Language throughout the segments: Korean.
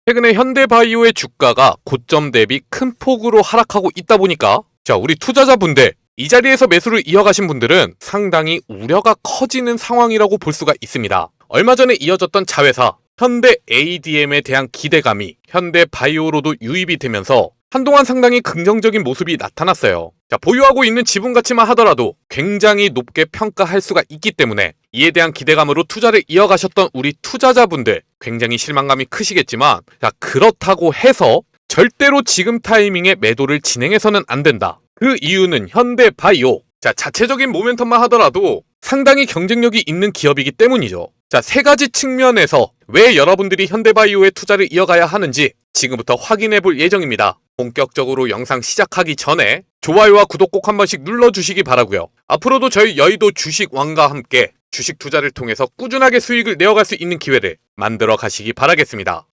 최근에 현대바이오의 주가가 고점 대비 큰 폭으로 하락하고 있다 보니까 우리 투자자분들, 이 자리에서 매수를 이어가신 분들은 상당히 우려가 커지는 상황이라고 볼 수가 있습니다. 얼마 전에 이어졌던 자회사 현대 ADM에 대한 기대감이 현대바이오로도 유입이 되면서 한동안 상당히 긍정적인 모습이 나타났어요. 보유하고 있는 지분 가치만 하더라도 굉장히 높게 평가할 수가 있기 때문에 이에 대한 기대감으로 투자를 이어가셨던 우리 투자자분들 굉장히 실망감이 크시겠지만, 그렇다고 해서 절대로 지금 타이밍에 매도를 진행해서는 안 된다. 그 이유는 현대바이오 자체적인 모멘텀만 하더라도 상당히 경쟁력이 있는 기업이기 때문이죠. 세 가지 측면에서 왜 여러분들이 현대바이오에 투자를 이어가야 하는지 지금부터 확인해 볼 예정입니다. 본격적으로 영상 시작하기 전에 좋아요와 구독 꼭 한 번씩 눌러주시기 바라고요. 앞으로도 저희 여의도 주식왕과 함께 주식 투자를 통해서 꾸준하게 수익을 내어갈 수 있는 기회를 만들어 가시기 바라겠습니다.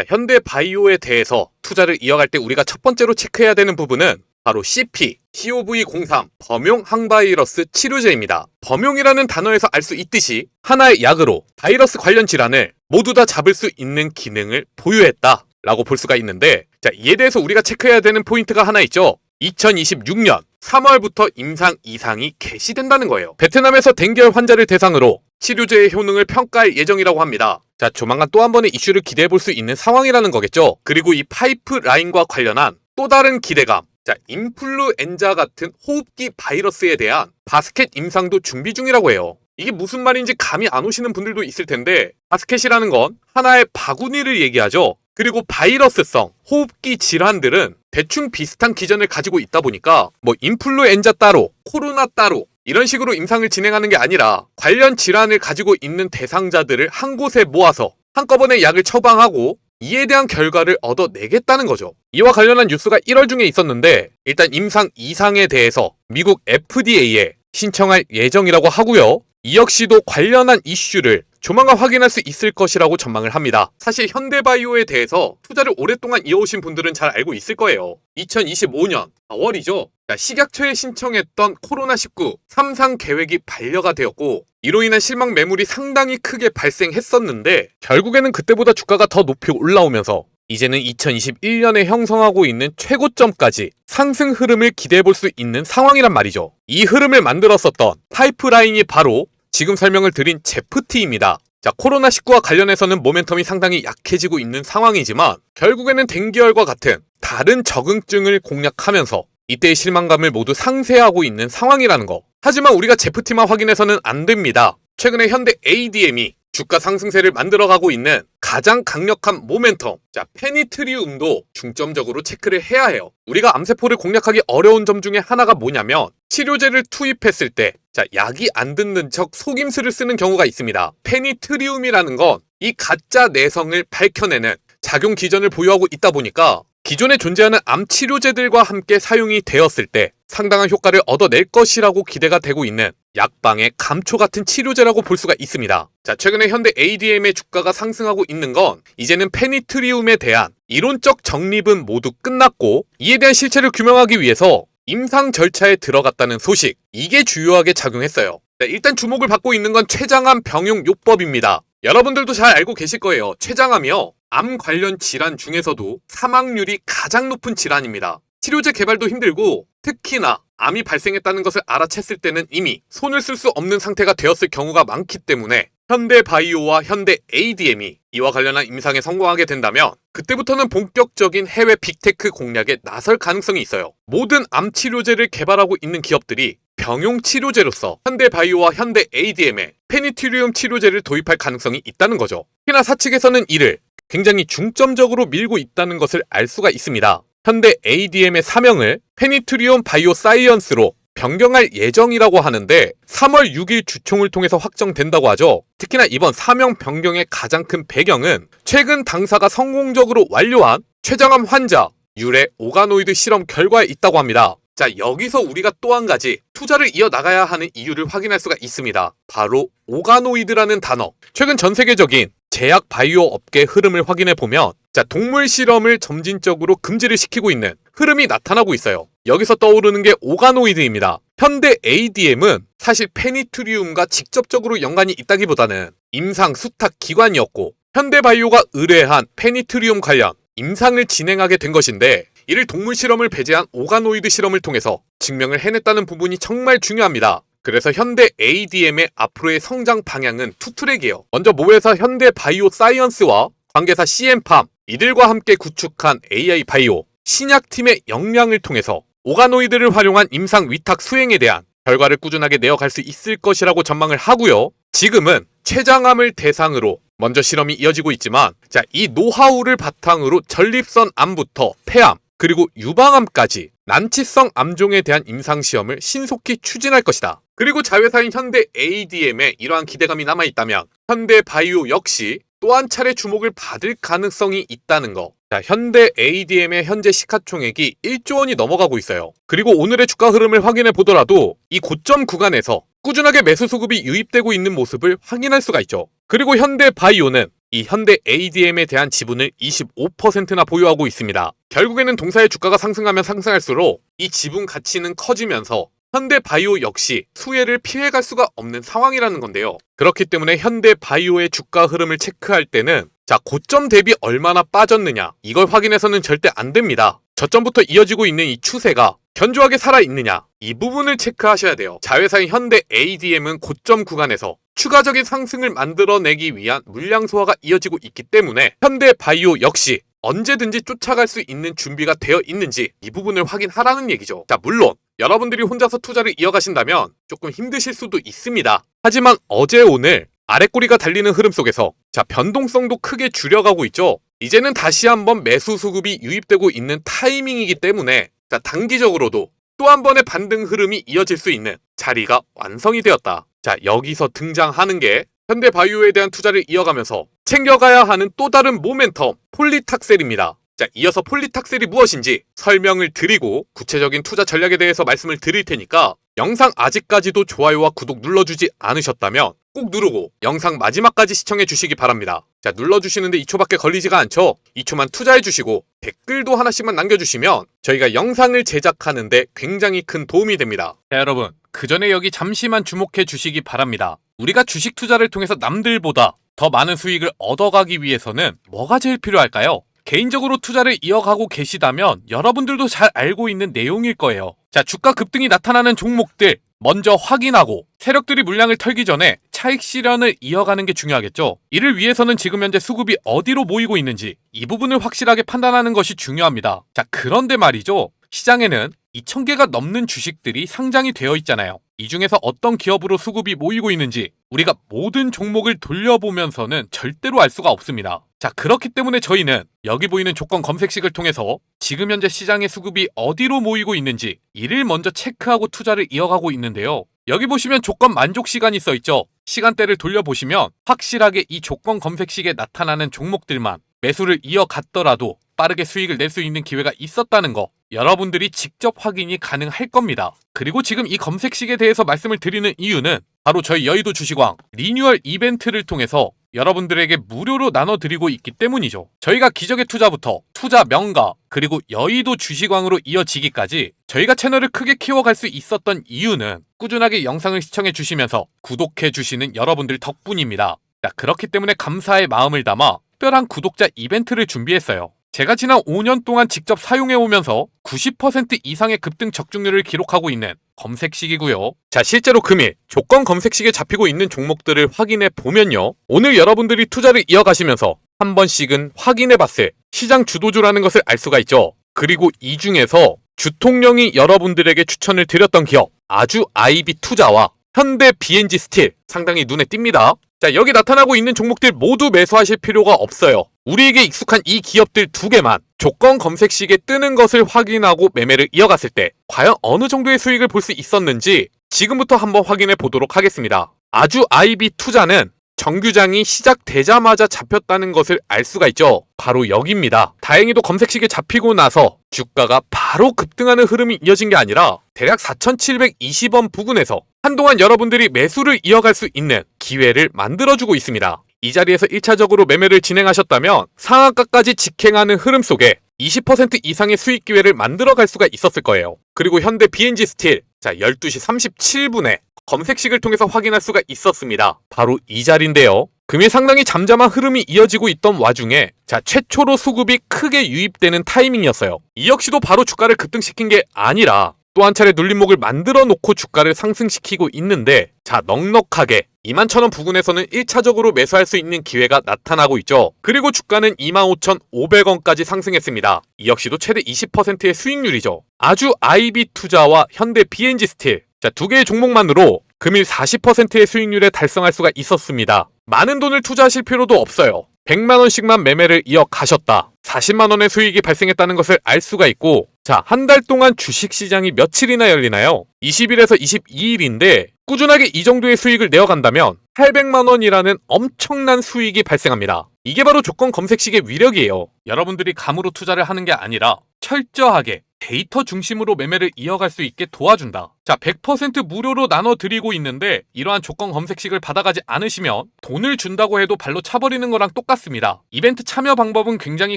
현대바이오에 대해서 투자를 이어갈 때 우리가 첫 번째로 체크해야 되는 부분은 바로 COV03 범용 항바이러스 치료제입니다. 범용이라는 단어에서 알 수 있듯이 하나의 약으로 바이러스 관련 질환을 모두 다 잡을 수 있는 기능을 보유했다 라고 볼 수가 있는데, 이에 대해서 우리가 체크해야 되는 포인트가 하나 있죠. 2026년 3월부터 임상 이상이 개시된다는 거예요. 베트남에서 댕결 환자를 대상으로 치료제의 효능을 평가할 예정이라고 합니다. 조만간 또 한 번의 이슈를 기대해 볼 수 있는 상황이라는 거겠죠. 그리고 이 파이프라인과 관련한 또 다른 기대감, 인플루엔자 같은 호흡기 바이러스에 대한 바스켓 임상도 준비 중이라고 해요. 이게 무슨 말인지 감이 안 오시는 분들도 있을 텐데, 바스켓이라는 건 하나의 바구니를 얘기하죠. 그리고 바이러스성 호흡기 질환들은 대충 비슷한 기전을 가지고 있다 보니까 인플루엔자 따로, 코로나 따로 이런 식으로 임상을 진행하는 게 아니라 관련 질환을 가지고 있는 대상자들을 한 곳에 모아서 한꺼번에 약을 처방하고 이에 대한 결과를 얻어내겠다는 거죠. 이와 관련한 뉴스가 1월 중에 있었는데, 일단 임상 이상에 대해서 미국 FDA에 신청할 예정이라고 하고요. 이 역시도 관련한 이슈를 조만간 확인할 수 있을 것이라고 전망을 합니다. 사실 현대바이오에 대해서 투자를 오랫동안 이어오신 분들은 잘 알고 있을 거예요. 2025년 4월이죠. 식약처에 신청했던 코로나19 3상 계획이 반려가 되었고, 이로 인한 실망 매물이 상당히 크게 발생했었는데, 결국에는 그때보다 주가가 더 높이 올라오면서 이제는 2021년에 형성하고 있는 최고점까지 상승 흐름을 기대해 볼 수 있는 상황이란 말이죠. 이 흐름을 만들었었던 파이프라인이 바로 지금 설명을 드린 제프티입니다. 코로나19와 관련해서는 모멘텀이 상당히 약해지고 있는 상황이지만, 결국에는 댕기열과 같은 다른 적응증을 공략하면서 이때의 실망감을 모두 상쇄하고 있는 상황이라는 거. 하지만 우리가 제프티만 확인해서는 안 됩니다. 최근에 현대 ADM이 주가 상승세를 만들어가고 있는 가장 강력한 모멘텀, 페니트리움도 중점적으로 체크를 해야 해요. 우리가 암세포를 공략하기 어려운 점 중에 하나가 뭐냐면, 치료제를 투입했을 때 약이 안 듣는 척 속임수를 쓰는 경우가 있습니다. 페니트리움이라는 건 이 가짜 내성을 밝혀내는 작용 기전을 보유하고 있다 보니까 기존에 존재하는 암 치료제들과 함께 사용이 되었을 때 상당한 효과를 얻어낼 것이라고 기대가 되고 있는 약방의 감초 같은 치료제라고 볼 수가 있습니다. 최근에 현대 ADM의 주가가 상승하고 있는 건 이제는 페니트리움에 대한 이론적 정립은 모두 끝났고, 이에 대한 실체를 규명하기 위해서 임상 절차에 들어갔다는 소식, 이게 주요하게 작용했어요. 일단 주목을 받고 있는 건 췌장암 병용 요법입니다. 여러분들도 잘 알고 계실 거예요. 췌장암이요, 암 관련 질환 중에서도 사망률이 가장 높은 질환입니다. 치료제 개발도 힘들고, 특히나 암이 발생했다는 것을 알아챘을 때는 이미 손을 쓸 수 없는 상태가 되었을 경우가 많기 때문에 현대바이오와 현대 ADM이 이와 관련한 임상에 성공하게 된다면 그때부터는 본격적인 해외 빅테크 공략에 나설 가능성이 있어요. 모든 암 치료제를 개발하고 있는 기업들이 병용 치료제로서 현대바이오와 현대 ADM에 페니트리움 치료제를 도입할 가능성이 있다는 거죠. 특히나 사측에서는 이를 굉장히 중점적으로 밀고 있다는 것을 알 수가 있습니다. 현대 ADM의 사명을 페니트리움 바이오 사이언스로 변경할 예정이라고 하는데 3월 6일 주총을 통해서 확정된다고 하죠. 특히나 이번 사명 변경의 가장 큰 배경은 최근 당사가 성공적으로 완료한 췌장암 환자 유래 오가노이드 실험 결과에 있다고 합니다. 여기서 우리가 또 한 가지 투자를 이어나가야 하는 이유를 확인할 수가 있습니다. 바로 오가노이드라는 단어. 최근 전 세계적인 제약 바이오 업계 흐름을 확인해 보면 동물 실험을 점진적으로 금지를 시키고 있는 흐름이 나타나고 있어요. 여기서 떠오르는 게 오가노이드입니다. 현대 ADM은 사실 페니트리움과 직접적으로 연관이 있다기보다는 임상 수탁 기관이었고 현대바이오가 의뢰한 페니트리움 관련 임상을 진행하게 된 것인데 이를 동물 실험을 배제한 오가노이드 실험을 통해서 증명을 해냈다는 부분이 정말 중요합니다. 그래서 현대 ADM의 앞으로의 성장 방향은 투트랙이에요. 먼저 모회사 현대바이오 사이언스와 관계사 CM팜 이들과 함께 구축한 AI 바이오 신약팀의 역량을 통해서 오가노이드를 활용한 임상 위탁 수행에 대한 결과를 꾸준하게 내어갈 수 있을 것이라고 전망을 하고요. 지금은 췌장암을 대상으로 먼저 실험이 이어지고 있지만 이 노하우를 바탕으로 전립선 암부터 폐암 그리고 유방암까지 난치성 암종에 대한 임상시험을 신속히 추진할 것이다. 그리고 자회사인 현대 ADM에 이러한 기대감이 남아있다면 현대바이오 역시 또 한 차례 주목을 받을 가능성이 있다는 거. 현대 ADM의 현재 시가총액이 1조 원이 넘어가고 있어요. 그리고 오늘의 주가 흐름을 확인해 보더라도 이 고점 구간에서 꾸준하게 매수 수급이 유입되고 있는 모습을 확인할 수가 있죠. 그리고 현대바이오는 이 현대 ADM에 대한 지분을 25%나 보유하고 있습니다. 결국에는 동사의 주가가 상승하면 상승할수록 이 지분 가치는 커지면서 현대바이오 역시 수혜를 피해갈 수가 없는 상황이라는 건데요. 그렇기 때문에 현대바이오의 주가 흐름을 체크할 때는 고점 대비 얼마나 빠졌느냐 이걸 확인해서는 절대 안 됩니다. 저점부터 이어지고 있는 이 추세가 견조하게 살아있느냐 이 부분을 체크하셔야 돼요. 자회사인 현대 ADM은 고점 구간에서 추가적인 상승을 만들어내기 위한 물량 소화가 이어지고 있기 때문에 현대바이오 역시 언제든지 쫓아갈 수 있는 준비가 되어 있는지 이 부분을 확인하라는 얘기죠. 물론 여러분들이 혼자서 투자를 이어가신다면 조금 힘드실 수도 있습니다. 하지만 어제 오늘 아랫꼬리가 달리는 흐름 속에서 변동성도 크게 줄여가고 있죠. 이제는 다시 한번 매수 수급이 유입되고 있는 타이밍이기 때문에 단기적으로도 또 한 번의 반등 흐름이 이어질 수 있는 자리가 완성이 되었다. 여기서 등장하는 게 현대바이오에 대한 투자를 이어가면서 챙겨가야 하는 또 다른 모멘텀 폴리탁셀입니다. 이어서 폴리탁셀이 무엇인지 설명을 드리고 구체적인 투자 전략에 대해서 말씀을 드릴 테니까 영상 아직까지도 좋아요와 구독 눌러주지 않으셨다면 꼭 누르고 영상 마지막까지 시청해 주시기 바랍니다. 눌러주시는데 2초밖에 걸리지가 않죠? 2초만 투자해 주시고 댓글도 하나씩만 남겨주시면 저희가 영상을 제작하는데 굉장히 큰 도움이 됩니다. 여러분 그 전에 여기 잠시만 주목해 주시기 바랍니다. 우리가 주식 투자를 통해서 남들보다 더 많은 수익을 얻어가기 위해서는 뭐가 제일 필요할까요? 개인적으로 투자를 이어가고 계시다면 여러분들도 잘 알고 있는 내용일 거예요. 주가 급등이 나타나는 종목들 먼저 확인하고 세력들이 물량을 털기 전에 차익 실현을 이어가는 게 중요하겠죠. 이를 위해서는 지금 현재 수급이 어디로 모이고 있는지 이 부분을 확실하게 판단하는 것이 중요합니다. 그런데 말이죠. 시장에는 2,000개가 넘는 주식들이 상장이 되어 있잖아요. 이 중에서 어떤 기업으로 수급이 모이고 있는지 우리가 모든 종목을 돌려보면서는 절대로 알 수가 없습니다. 그렇기 때문에 저희는 여기 보이는 조건 검색식을 통해서 지금 현재 시장의 수급이 어디로 모이고 있는지 이를 먼저 체크하고 투자를 이어가고 있는데요. 여기 보시면 조건 만족 시간이 써있죠. 시간대를 돌려보시면 확실하게 이 조건 검색식에 나타나는 종목들만 매수를 이어갔더라도 빠르게 수익을 낼 수 있는 기회가 있었다는 거 여러분들이 직접 확인이 가능할 겁니다. 그리고 지금 이 검색식에 대해서 말씀을 드리는 이유는 바로 저희 여의도 주식왕 리뉴얼 이벤트를 통해서 여러분들에게 무료로 나눠드리고 있기 때문이죠. 저희가 기적의 투자부터 투자 명가 그리고 여의도 주식왕으로 이어지기까지 저희가 채널을 크게 키워갈 수 있었던 이유는 꾸준하게 영상을 시청해 주시면서 구독해 주시는 여러분들 덕분입니다. 그렇기 때문에 감사의 마음을 담아 특별한 구독자 이벤트를 준비했어요. 제가 지난 5년 동안 직접 사용해오면서 90% 이상의 급등 적중률을 기록하고 있는 검색식이고요. 실제로 금일 조건 검색식에 잡히고 있는 종목들을 확인해 보면요. 오늘 여러분들이 투자를 이어가시면서 한 번씩은 확인해봤을 시장 주도주라는 것을 알 수가 있죠. 그리고 이 중에서 주통령이 여러분들에게 추천을 드렸던 기업 아주 아이비 투자와 현대 BNG 스틸 상당히 눈에 띕니다. 여기 나타나고 있는 종목들 모두 매수하실 필요가 없어요. 우리에게 익숙한 이 기업들 두 개만 조건 검색식에 뜨는 것을 확인하고 매매를 이어갔을 때 과연 어느 정도의 수익을 볼 수 있었는지 지금부터 한번 확인해 보도록 하겠습니다. 아주 아이비 투자는 정규장이 시작되자마자 잡혔다는 것을 알 수가 있죠. 바로 여기입니다. 다행히도 검색식에 잡히고 나서 주가가 바로 급등하는 흐름이 이어진 게 아니라 대략 4,720원 부근에서 한동안 여러분들이 매수를 이어갈 수 있는 기회를 만들어주고 있습니다. 이 자리에서 1차적으로 매매를 진행하셨다면 상한가까지 직행하는 흐름 속에 20% 이상의 수익 기회를 만들어갈 수가 있었을 거예요. 그리고 현대 BNG 스틸, 자 12시 37분에 검색식을 통해서 확인할 수가 있었습니다. 바로 이 자리인데요. 금일 상당히 잠잠한 흐름이 이어지고 있던 와중에 자 최초로 수급이 크게 유입되는 타이밍이었어요. 이 역시도 바로 주가를 급등시킨 게 아니라 또 한 차례 눌림목을 만들어 놓고 주가를 상승시키고 있는데 자 넉넉하게 21,000원 부근에서는 1차적으로 매수할 수 있는 기회가 나타나고 있죠. 그리고 주가는 25,500원까지 상승했습니다. 이 역시도 최대 20%의 수익률이죠. 아주 IB 투자와 현대 BNG 스틸 자 두 개의 종목만으로 금일 40%의 수익률에 달성할 수가 있었습니다. 많은 돈을 투자하실 필요도 없어요. 100만원씩만 매매를 이어가셨다. 40만원의 수익이 발생했다는 것을 알 수가 있고 자, 한 달 동안 주식시장이 며칠이나 열리나요? 20일에서 22일인데 꾸준하게 이 정도의 수익을 내어간다면 800만원이라는 엄청난 수익이 발생합니다. 이게 바로 조건 검색식의 위력이에요. 여러분들이 감으로 투자를 하는 게 아니라 철저하게 데이터 중심으로 매매를 이어갈 수 있게 도와준다. 자, 100% 무료로 나눠드리고 있는데 이러한 조건 검색식을 받아가지 않으시면 돈을 준다고 해도 발로 차버리는 거랑 똑같습니다. 이벤트 참여 방법은 굉장히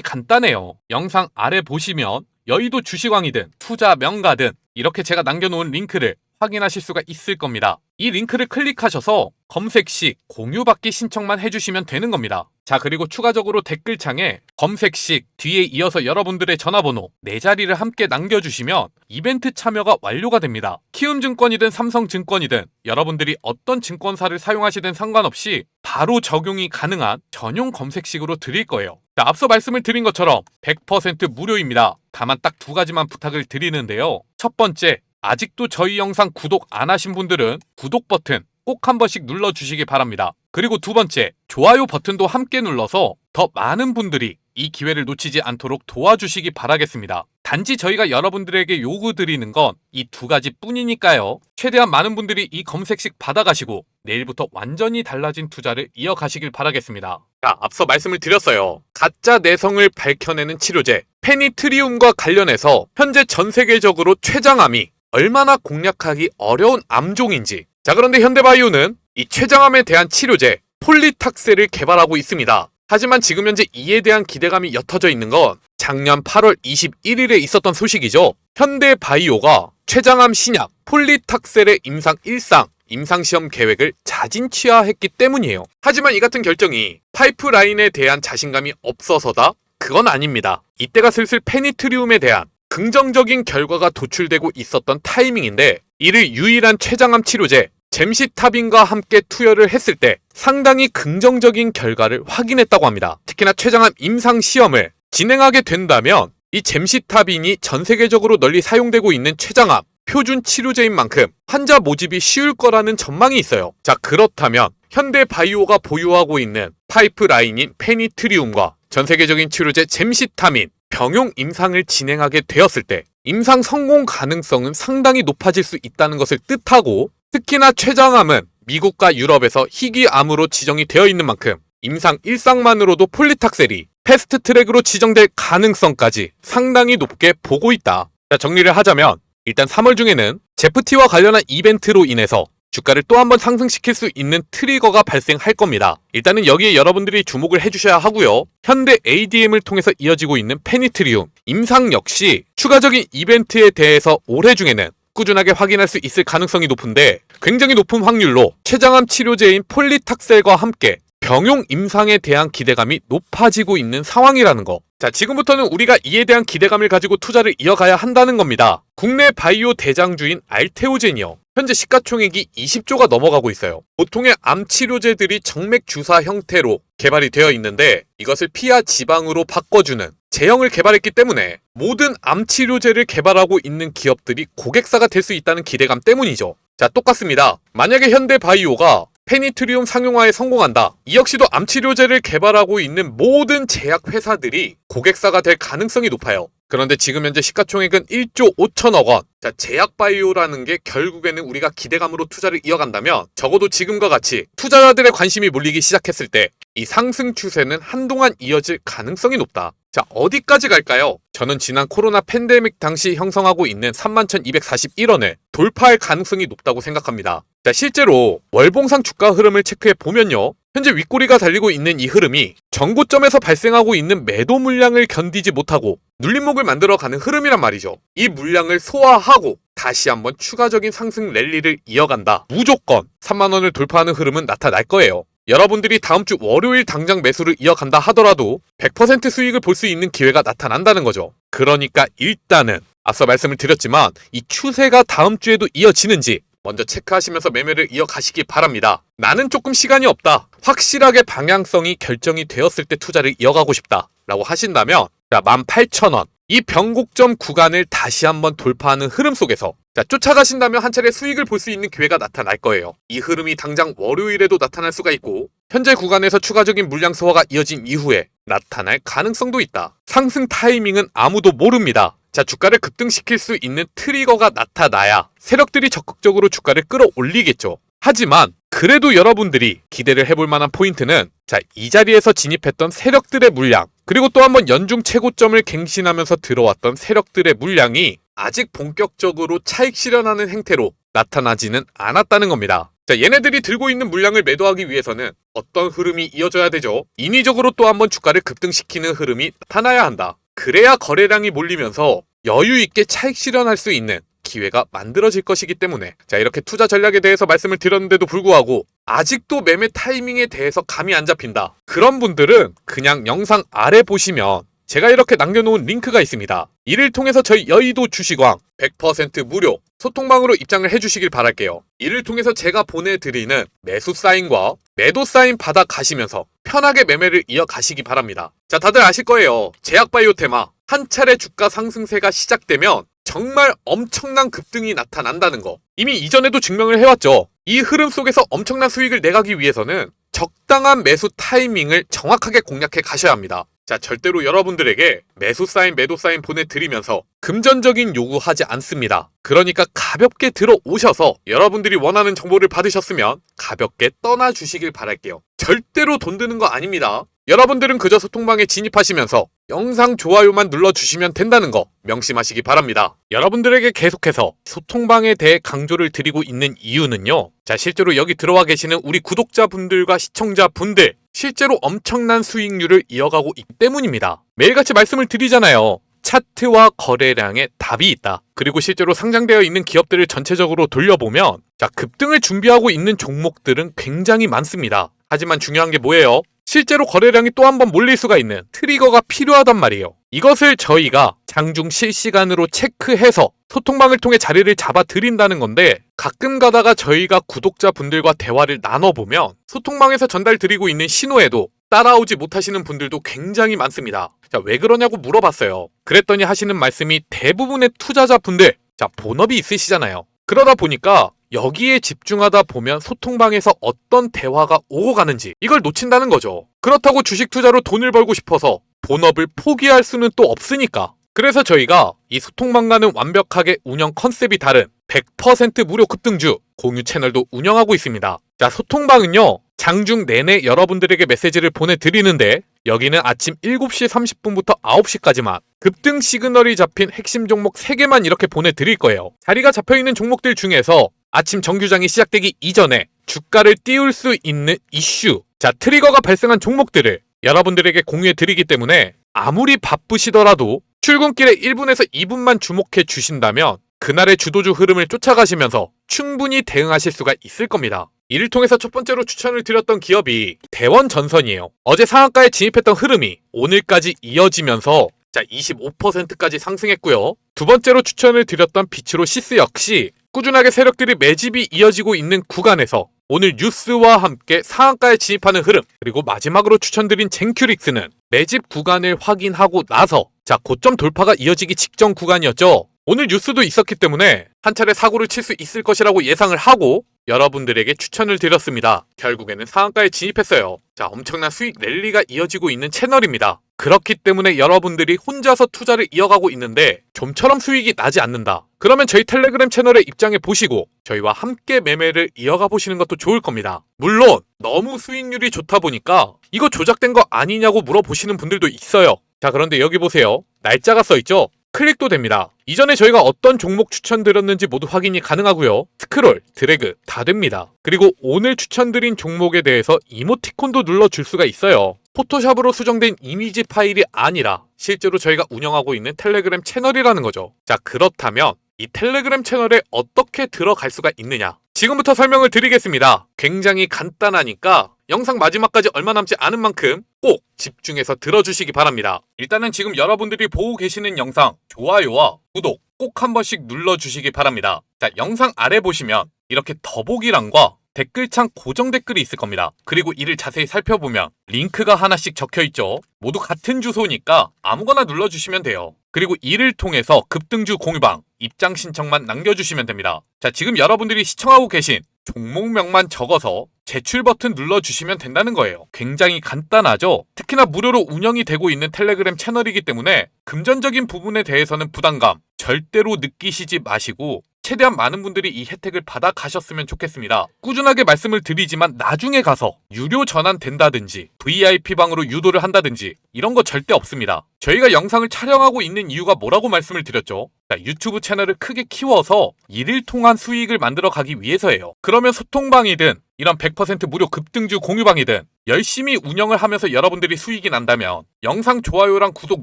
간단해요. 영상 아래 보시면 여의도 주식왕이든 투자 명가든 이렇게 제가 남겨놓은 링크를 확인하실 수가 있을 겁니다. 이 링크를 클릭하셔서 검색식 공유받기 신청만 해주시면 되는 겁니다. 자, 그리고 추가적으로 댓글창에 검색식 뒤에 이어서 여러분들의 전화번호 4자리를 함께 남겨주시면 이벤트 참여가 완료가 됩니다. 키움증권이든 삼성증권이든 여러분들이 어떤 증권사를 사용하시든 상관없이 바로 적용이 가능한 전용 검색식으로 드릴 거예요. 자, 앞서 말씀을 드린 것처럼 100% 무료입니다. 다만 딱 두 가지만 부탁을 드리는데요. 첫 번째, 아직도 저희 영상 구독 안 하신 분들은 구독 버튼 꼭 한 번씩 눌러주시기 바랍니다. 그리고 두 번째, 좋아요 버튼도 함께 눌러서 더 많은 분들이 이 기회를 놓치지 않도록 도와주시기 바라겠습니다. 단지 저희가 여러분들에게 요구드리는 건 이 두 가지 뿐이니까요. 최대한 많은 분들이 이 검색식 받아가시고 내일부터 완전히 달라진 투자를 이어가시길 바라겠습니다. 자, 앞서 말씀을 드렸어요. 가짜 내성을 밝혀내는 치료제 페니트리움과 관련해서 현재 전 세계적으로 췌장암이 얼마나 공략하기 어려운 암종인지. 자, 그런데 현대바이오는 이 췌장암에 대한 치료제 폴리탁셀을 개발하고 있습니다. 하지만 지금 현재 이에 대한 기대감이 옅어져 있는 건 작년 8월 21일에 있었던 소식이죠. 현대바이오가 췌장암 신약 폴리탁셀의 임상 1상 임상시험 계획을 자진취하했기 때문이에요. 하지만 이 같은 결정이 파이프라인에 대한 자신감이 없어서다? 그건 아닙니다. 이때가 슬슬 페니트리움에 대한 긍정적인 결과가 도출되고 있었던 타이밍인데 이를 유일한 췌장암 치료제 젬시타빈과 함께 투여를 했을 때 상당히 긍정적인 결과를 확인했다고 합니다. 특히나 췌장암 임상시험을 진행하게 된다면 이 젬시타빈이 전 세계적으로 널리 사용되고 있는 췌장암 표준 치료제인 만큼 환자 모집이 쉬울 거라는 전망이 있어요. 자, 그렇다면 현대바이오가 보유하고 있는 파이프라인인 페니트리움과 전 세계적인 치료제 젬시타민 병용 임상을 진행하게 되었을 때 임상 성공 가능성은 상당히 높아질 수 있다는 것을 뜻하고 특히나 췌장암은 미국과 유럽에서 희귀암으로 지정이 되어 있는 만큼 임상 1상만으로도 폴리탁셀이 패스트 트랙으로 지정될 가능성까지 상당히 높게 보고 있다. 자, 정리를 하자면 일단 3월 중에는 제프티와 관련한 이벤트로 인해서 주가를 또 한 번 상승시킬 수 있는 트리거가 발생할 겁니다. 일단은 여기에 여러분들이 주목을 해주셔야 하고요. 현대 ADM을 통해서 이어지고 있는 페니트리움 임상 역시 추가적인 이벤트에 대해서 올해 중에는 꾸준하게 확인할 수 있을 가능성이 높은데 굉장히 높은 확률로 췌장암 치료제인 폴리탁셀과 함께 병용 임상에 대한 기대감이 높아지고 있는 상황이라는 거. 자, 지금부터는 우리가 이에 대한 기대감을 가지고 투자를 이어가야 한다는 겁니다. 국내 바이오 대장주인 알테오젠이요. 현재 시가총액이 20조가 넘어가고 있어요. 보통의 암 치료제들이 정맥 주사 형태로 개발이 되어 있는데 이것을 피하 지방으로 바꿔주는 제형을 개발했기 때문에 모든 암 치료제를 개발하고 있는 기업들이 고객사가 될 수 있다는 기대감 때문이죠. 자, 똑같습니다. 만약에 현대바이오가 페니트리움 상용화에 성공한다. 이 역시도 암 치료제를 개발하고 있는 모든 제약회사들이 고객사가 될 가능성이 높아요. 그런데 지금 현재 시가총액은 1조 5천억 원. 자, 제약바이오라는 게 결국에는 우리가 기대감으로 투자를 이어간다면 적어도 지금과 같이 투자자들의 관심이 몰리기 시작했을 때 이 상승 추세는 한동안 이어질 가능성이 높다. 자, 어디까지 갈까요? 저는 지난 코로나 팬데믹 당시 형성하고 있는 31,241원을 돌파할 가능성이 높다고 생각합니다. 자, 실제로 월봉상 주가 흐름을 체크해 보면요. 현재 윗꼬리가 달리고 있는 이 흐름이 정고점에서 발생하고 있는 매도 물량을 견디지 못하고 눌림목을 만들어가는 흐름이란 말이죠. 이 물량을 소화하고 다시 한번 추가적인 상승 랠리를 이어간다. 무조건 3만원을 돌파하는 흐름은 나타날 거예요. 여러분들이 다음 주 월요일 당장 매수를 이어간다 하더라도 100% 수익을 볼 수 있는 기회가 나타난다는 거죠. 그러니까 일단은 앞서 말씀을 드렸지만 이 추세가 다음 주에도 이어지는지 먼저 체크하시면서 매매를 이어가시기 바랍니다. 나는 조금 시간이 없다. 확실하게 방향성이 결정이 되었을 때 투자를 이어가고 싶다 라고 하신다면 18,000원 이 변곡점 구간을 다시 한번 돌파하는 흐름 속에서 쫓아가신다면 한 차례 수익을 볼 수 있는 기회가 나타날 거예요. 이 흐름이 당장 월요일에도 나타날 수가 있고 현재 구간에서 추가적인 물량 소화가 이어진 이후에 나타날 가능성도 있다. 상승 타이밍은 아무도 모릅니다. 주가를 급등시킬 수 있는 트리거가 나타나야 세력들이 적극적으로 주가를 끌어올리겠죠. 하지만 그래도 여러분들이 기대를 해볼 만한 포인트는 이 자리에서 진입했던 세력들의 물량 그리고 또 한번 연중 최고점을 갱신하면서 들어왔던 세력들의 물량이 아직 본격적으로 차익 실현하는 행태로 나타나지는 않았다는 겁니다. 얘네들이 들고 있는 물량을 매도하기 위해서는 어떤 흐름이 이어져야 되죠? 인위적으로 또 한번 주가를 급등시키는 흐름이 나타나야 한다. 그래야 거래량이 몰리면서 여유 있게 차익 실현할 수 있는 기회가 만들어질 것이기 때문에 이렇게 투자 전략에 대해서 말씀을 드렸는데도 불구하고 아직도 매매 타이밍에 대해서 감이 안 잡힌다. 그런 분들은 그냥 영상 아래 보시면 제가 이렇게 남겨놓은 링크가 있습니다. 이를 통해서 저희 여의도 주식왕 100% 무료 소통방으로 입장을 해주시길 바랄게요. 이를 통해서 제가 보내드리는 매수 사인과 매도 사인 받아 가시면서 편하게 매매를 이어가시기 바랍니다. 다들 아실 거예요. 제약바이오 테마 한 차례 주가 상승세가 시작되면 정말 엄청난 급등이 나타난다는 거 이미 이전에도 증명을 해왔죠. 이 흐름 속에서 엄청난 수익을 내가기 위해서는 적당한 매수 타이밍을 정확하게 공략해 가셔야 합니다. 절대로 여러분들에게 매수 사인, 매도 사인 보내드리면서 금전적인 요구하지 않습니다. 그러니까 가볍게 들어오셔서 여러분들이 원하는 정보를 받으셨으면 가볍게 떠나주시길 바랄게요. 절대로 돈 드는 거 아닙니다. 여러분들은 그저 소통방에 진입하시면서 영상 좋아요만 눌러주시면 된다는 거 명심하시기 바랍니다. 여러분들에게 계속해서 소통방에 대해 강조를 드리고 있는 이유는요. 실제로 여기 들어와 계시는 우리 구독자분들과 시청자분들 실제로 엄청난 수익률을 이어가고 있기 때문입니다. 매일같이 말씀을 드리잖아요. 차트와 거래량에 답이 있다. 그리고 실제로 상장되어 있는 기업들을 전체적으로 돌려보면 급등을 준비하고 있는 종목들은 굉장히 많습니다. 하지만 중요한 게 뭐예요? 실제로 거래량이 또 한 번 몰릴 수가 있는 트리거가 필요하단 말이에요. 이것을 저희가 장중 실시간으로 체크해서 소통방을 통해 자리를 잡아 드린다는 건데 가끔 가다가 저희가 구독자분들과 대화를 나눠보면 소통방에서 전달 드리고 있는 신호에도 따라오지 못하시는 분들도 굉장히 많습니다. 왜 그러냐고 물어봤어요. 그랬더니 하시는 말씀이 대부분의 투자자분들 본업이 있으시잖아요. 그러다 보니까 여기에 집중하다 보면 소통방에서 어떤 대화가 오고 가는지 이걸 놓친다는 거죠. 그렇다고 주식 투자로 돈을 벌고 싶어서 본업을 포기할 수는 또 없으니까. 그래서 저희가 이 소통방과는 완벽하게 운영 컨셉이 다른 100% 무료 급등주 공유 채널도 운영하고 있습니다. 소통방은요. 장중 내내 여러분들에게 메시지를 보내드리는데 여기는 아침 7시 30분부터 9시까지만 급등 시그널이 잡힌 핵심 종목 3개만 이렇게 보내드릴 거예요. 자리가 잡혀있는 종목들 중에서 아침 정규장이 시작되기 이전에 주가를 띄울 수 있는 이슈 트리거가 발생한 종목들을 여러분들에게 공유해드리기 때문에 아무리 바쁘시더라도 출근길에 1분에서 2분만 주목해 주신다면 그날의 주도주 흐름을 쫓아가시면서 충분히 대응하실 수가 있을 겁니다. 이를 통해서 첫 번째로 추천을 드렸던 기업이 대원전선이에요. 어제 상한가에 진입했던 흐름이 오늘까지 이어지면서 25%까지 상승했고요. 두 번째로 추천을 드렸던 비츠로시스 역시 꾸준하게 세력들이 매집이 이어지고 있는 구간에서 오늘 뉴스와 함께 상한가에 진입하는 흐름, 그리고 마지막으로 추천드린 젠큐릭스는 매집 구간을 확인하고 나서 고점 돌파가 이어지기 직전 구간이었죠. 오늘 뉴스도 있었기 때문에 한 차례 사고를 칠 수 있을 것이라고 예상을 하고 여러분들에게 추천을 드렸습니다. 결국에는 상한가에 진입했어요. 엄청난 수익 랠리가 이어지고 있는 채널입니다. 그렇기 때문에 여러분들이 혼자서 투자를 이어가고 있는데 좀처럼 수익이 나지 않는다. 그러면 저희 텔레그램 채널에 입장해 보시고 저희와 함께 매매를 이어가 보시는 것도 좋을 겁니다. 물론 너무 수익률이 좋다 보니까 이거 조작된 거 아니냐고 물어보시는 분들도 있어요. 그런데 여기 보세요. 날짜가 써있죠? 클릭도 됩니다. 이전에 저희가 어떤 종목 추천드렸는지 모두 확인이 가능하고요. 스크롤, 드래그 다 됩니다. 그리고 오늘 추천드린 종목에 대해서 이모티콘도 눌러줄 수가 있어요. 포토샵으로 수정된 이미지 파일이 아니라 실제로 저희가 운영하고 있는 텔레그램 채널이라는 거죠. 자, 그렇다면 이 텔레그램 채널에 어떻게 들어갈 수가 있느냐? 지금부터 설명을 드리겠습니다. 굉장히 간단하니까 영상 마지막까지 얼마 남지 않은 만큼 꼭 집중해서 들어주시기 바랍니다. 일단은 지금 여러분들이 보고 계시는 영상 좋아요와 구독 꼭 한 번씩 눌러주시기 바랍니다. 자, 영상 아래 보시면 이렇게 더보기란과 댓글창 고정 댓글이 있을 겁니다. 그리고 이를 자세히 살펴보면 링크가 하나씩 적혀있죠. 모두 같은 주소니까 아무거나 눌러주시면 돼요. 그리고 이를 통해서 급등주 공유방 입장 신청만 남겨주시면 됩니다. 자, 지금 여러분들이 시청하고 계신 종목명만 적어서 제출 버튼 눌러주시면 된다는 거예요. 굉장히 간단하죠? 특히나 무료로 운영이 되고 있는 텔레그램 채널이기 때문에 금전적인 부분에 대해서는 부담감 절대로 느끼시지 마시고 최대한 많은 분들이 이 혜택을 받아 가셨으면 좋겠습니다. 꾸준하게 말씀을 드리지만 나중에 가서 유료 전환된다든지 VIP방으로 유도를 한다든지 이런 거 절대 없습니다. 저희가 영상을 촬영하고 있는 이유가 뭐라고 말씀을 드렸죠? 유튜브 채널을 크게 키워서 이를 통한 수익을 만들어 가기 위해서예요. 그러면 소통방이든 이런 100% 무료 급등주 공유방이든 열심히 운영을 하면서 여러분들이 수익이 난다면 영상 좋아요랑 구독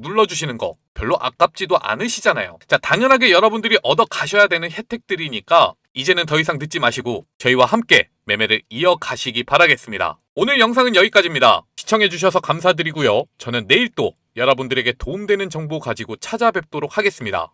눌러주시는 거 별로 아깝지도 않으시잖아요. 자, 당연하게 여러분들이 얻어 가셔야 되는 혜택들이니까 이제는 더 이상 늦지 마시고 저희와 함께 매매를 이어가시기 바라겠습니다. 오늘 영상은 여기까지입니다. 시청해주셔서 감사드리고요. 저는 내일 또 여러분들에게 도움되는 정보 가지고 찾아뵙도록 하겠습니다.